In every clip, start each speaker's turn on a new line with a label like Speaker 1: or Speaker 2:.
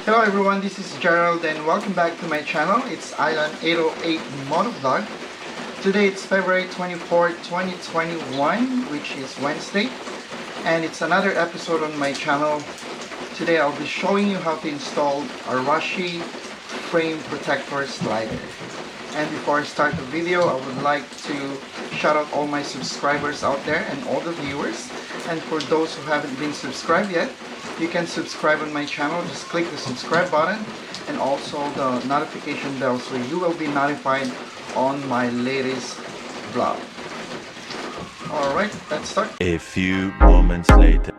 Speaker 1: Hello everyone, this is Gerald and welcome back to my channel. It's Island 808 Motovlog. Today it's February 24, 2021, which is Wednesday, and it's another episode on my channel. Today I'll be showing you how to install Arashi frame protector slider. And before I start the video, I would like to shout out all my subscribers out there and all the viewers. And for those who haven't been subscribed yet, you can subscribe on my channel. Just click the subscribe button and also the notification bell so you will be notified on my latest vlog. Alright, let's start.
Speaker 2: A few moments later.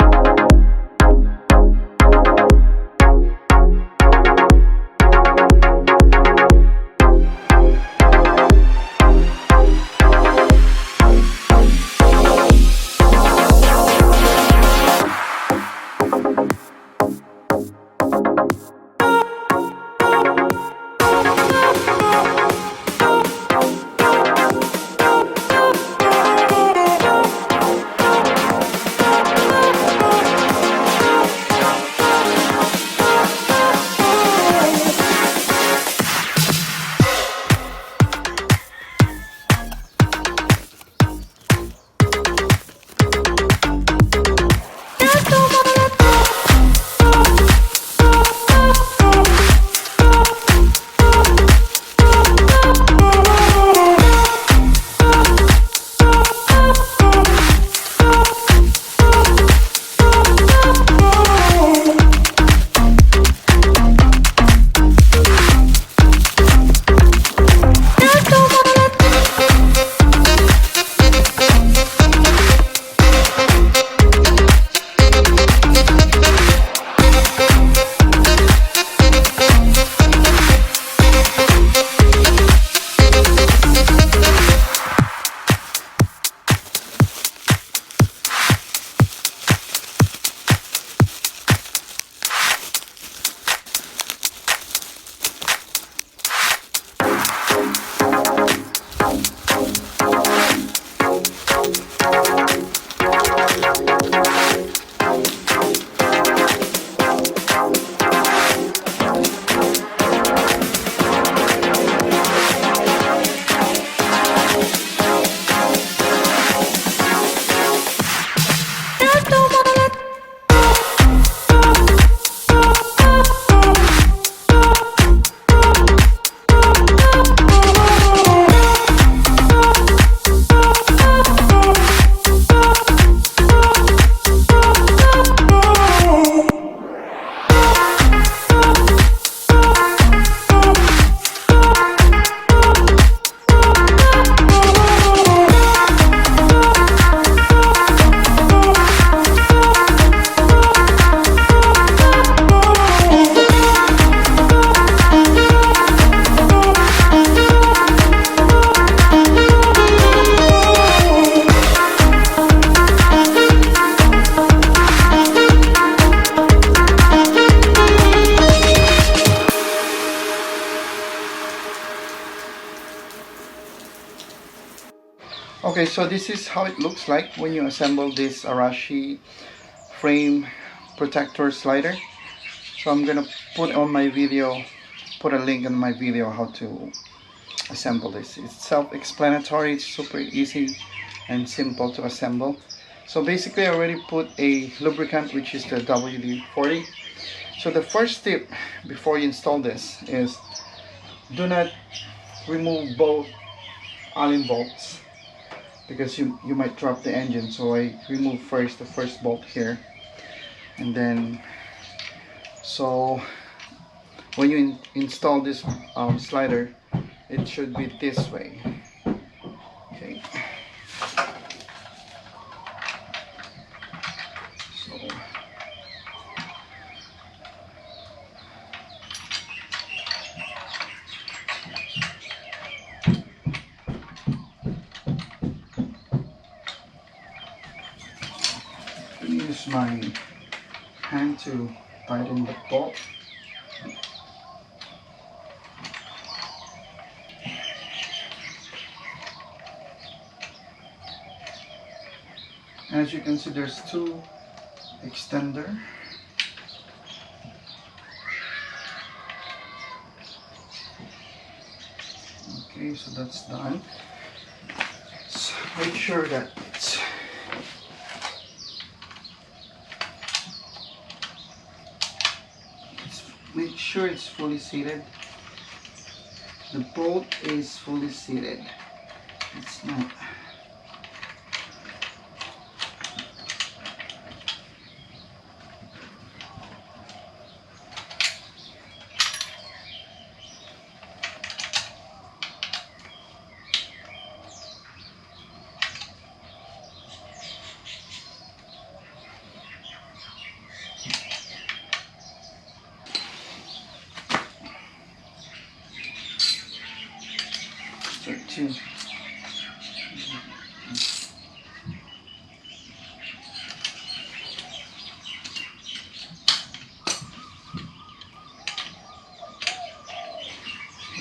Speaker 1: Okay, so this is how it looks like when you assemble this Arashi frame protector slider. So I'm gonna put on my video, put a link on my video how to assemble this. It's self-explanatory, it's super easy and simple to assemble. So basically I already put a lubricant, which is the WD-40. So the first tip before you install this is do not remove both Allen bolts. because you might drop the engine. So I remove first the first bolt here, and then so when you install this slider, it should be this way. Okay. So use my hand to tighten the bolt. As you can see, there's two extender. Okay, so that's done. So make sure that make sure it's fully seated. The bolt is fully seated. It's not. Two.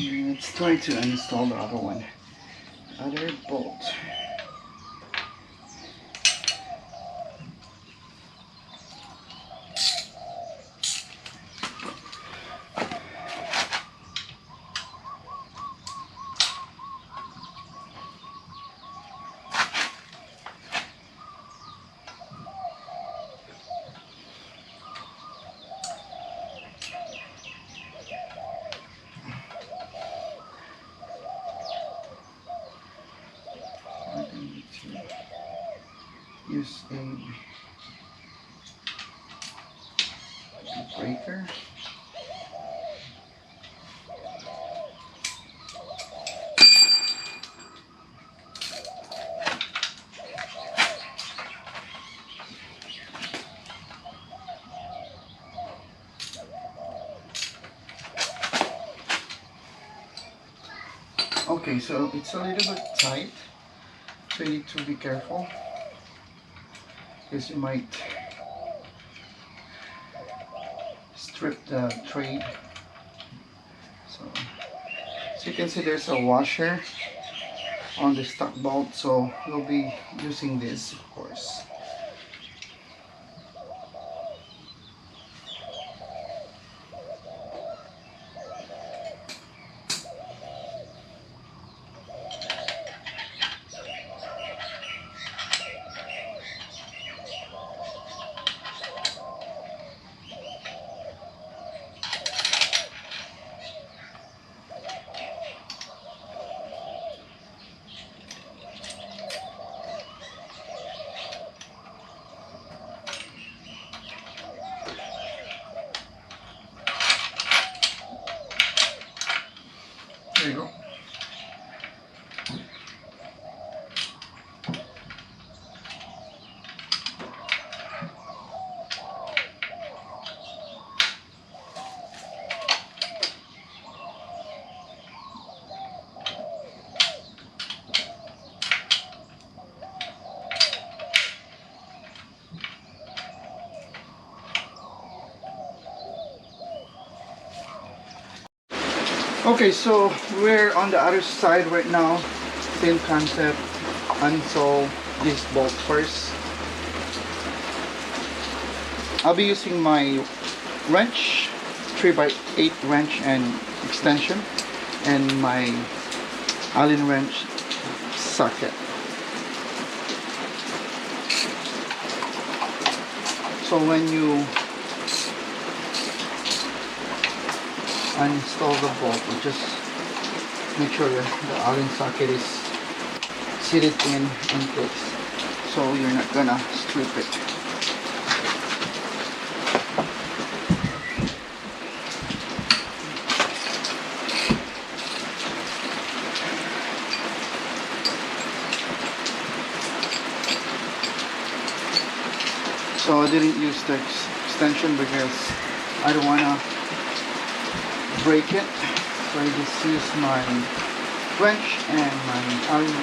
Speaker 1: Let's try to install the other one. Other bolt. Use a breaker. Okay, so it's a little bit tight, so you need to be careful because you might strip the trade. So you can see there's a washer on the stock bolt, so we'll be using this, of course. There you go. Okay, so we're on the other side right now. Same concept. Uninstall this bolt first. I'll be using my wrench, 3x8 wrench and extension, and my Allen wrench socket. So when you uninstall the bolt, you just make sure that the Allen socket is sit it in place, so you're not gonna strip it. So I didn't use the extension because I don't wanna break it, so I just use my wrench and my Allen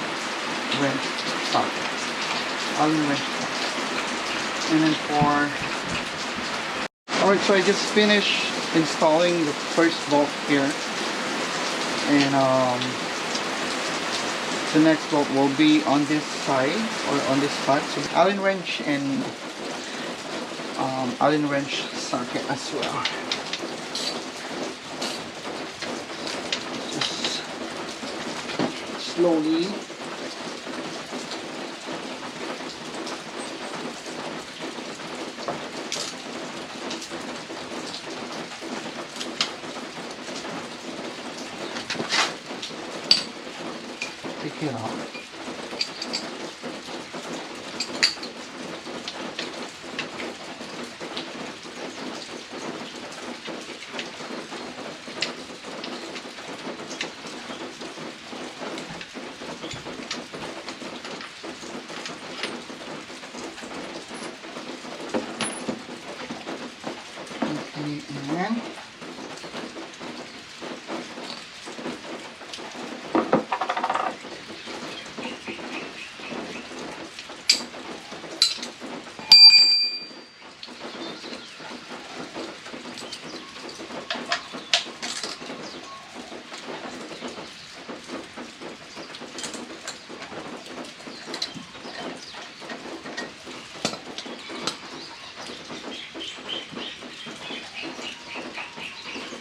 Speaker 1: wrench socket. And then alright, so I just finished installing the first bolt here, and the next bolt will be on this side or on this spot. So Allen wrench and Allen wrench socket as well. Just slowly take it off. And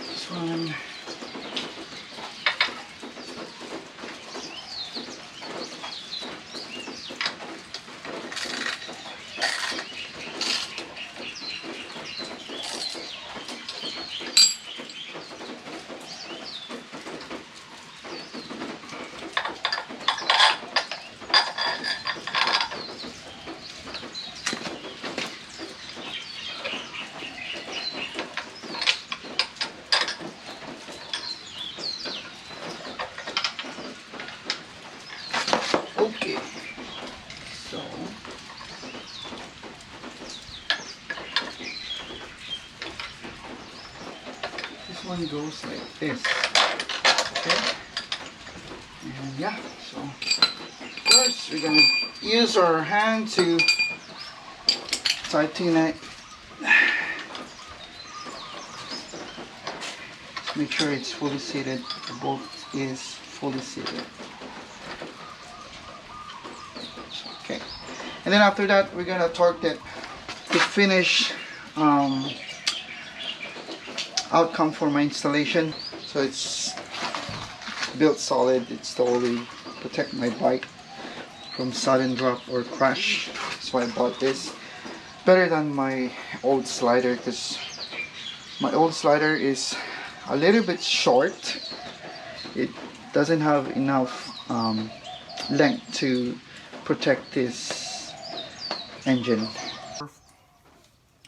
Speaker 1: this one. Okay, so this one goes like this. Okay, and yeah, so first we're gonna use our hand to tighten it. Make sure it's fully seated. The bolt is fully seated. Okay, and then after that we're gonna torque it to finish outcome for my installation. So it's built solid. It's totally protect my bike from sudden drop or crash. That's why I bought this. Better than my old slider, because my old slider is a little bit short. It doesn't have enough length to protect this engine.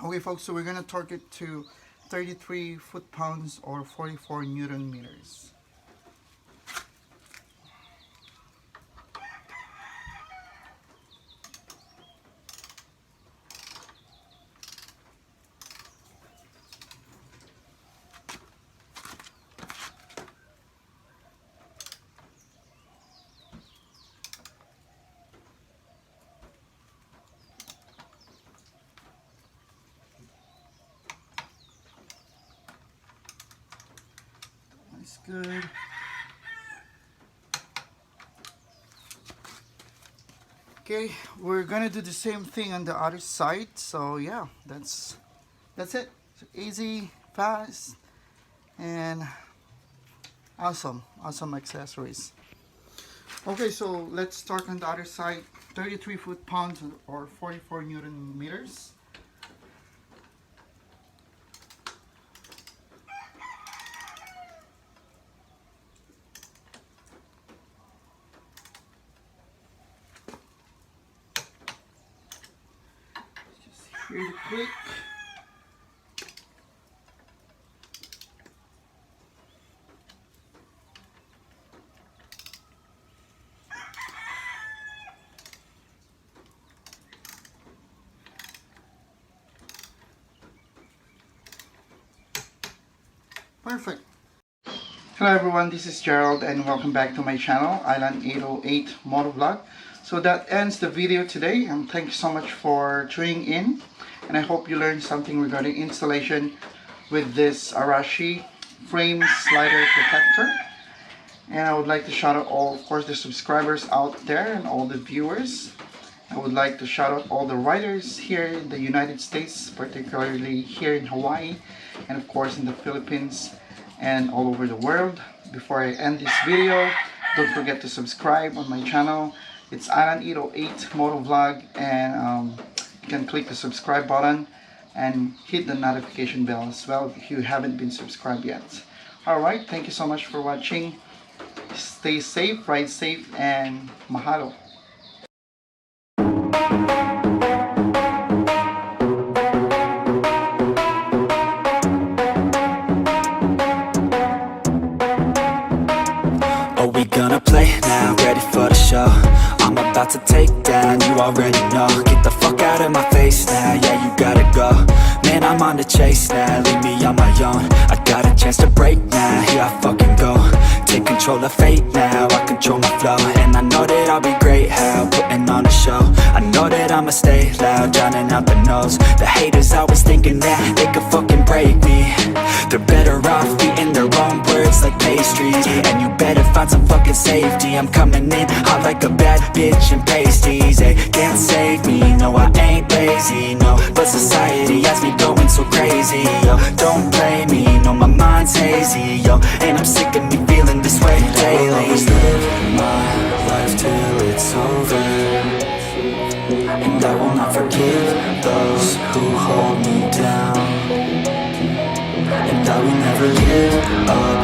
Speaker 1: Okay folks, so we're gonna torque it to 33 foot-pounds or 44 Newton meters. That's good. Okay, we're gonna do the same thing on the other side. So yeah, that's it. So easy, fast, and awesome accessories. Okay, so let's start on the other side. 33 foot-pounds or 44 Newton meters. Here's the click. Perfect. Hello everyone, this is Gerald and welcome back to my channel, Island 808 Motovlog. So that ends the video today, and thank you so much for tuning in, and I hope you learned something regarding installation with this Arashi frame slider protector. And I would like to shout out all, of course, the subscribers out there and all the viewers. I would like to shout out all the riders here in the United States, particularly here in Hawaii, and of course in the Philippines and all over the world. Before I end this video, don't forget to subscribe on my channel. It's Island 808 Motovlog, and you can click the subscribe button and hit the notification bell as well if you haven't been subscribed yet. Alright, thank you so much for watching. Stay safe, ride safe, and mahalo.
Speaker 3: Are we gonna play now? Ready for the show? I'm about to take down, you already know. Get the fuck out of my face now, yeah, you gotta go. Man, I'm on the chase now, leave me on my own. I got a chance to break now, here I fucking go. Take control of fate now, I control my flow. And I know that I'll be great, how, putting on a show. I know that I'ma stay loud, drowning out the noise. The haters always thinking that they could fucking break me. They're better off eating their own words like pastries. And you better find some fucking safety. I'm coming in hot like a bad bitch in pasties. They can't save me, no I ain't lazy, no. But society has me going so crazy, yo. Don't blame me, no my mind's hazy, yo. And I'm sick of me feeling this way daily. I'll always live my life till it's over, and I will not forgive those who hold me down. And I will never give up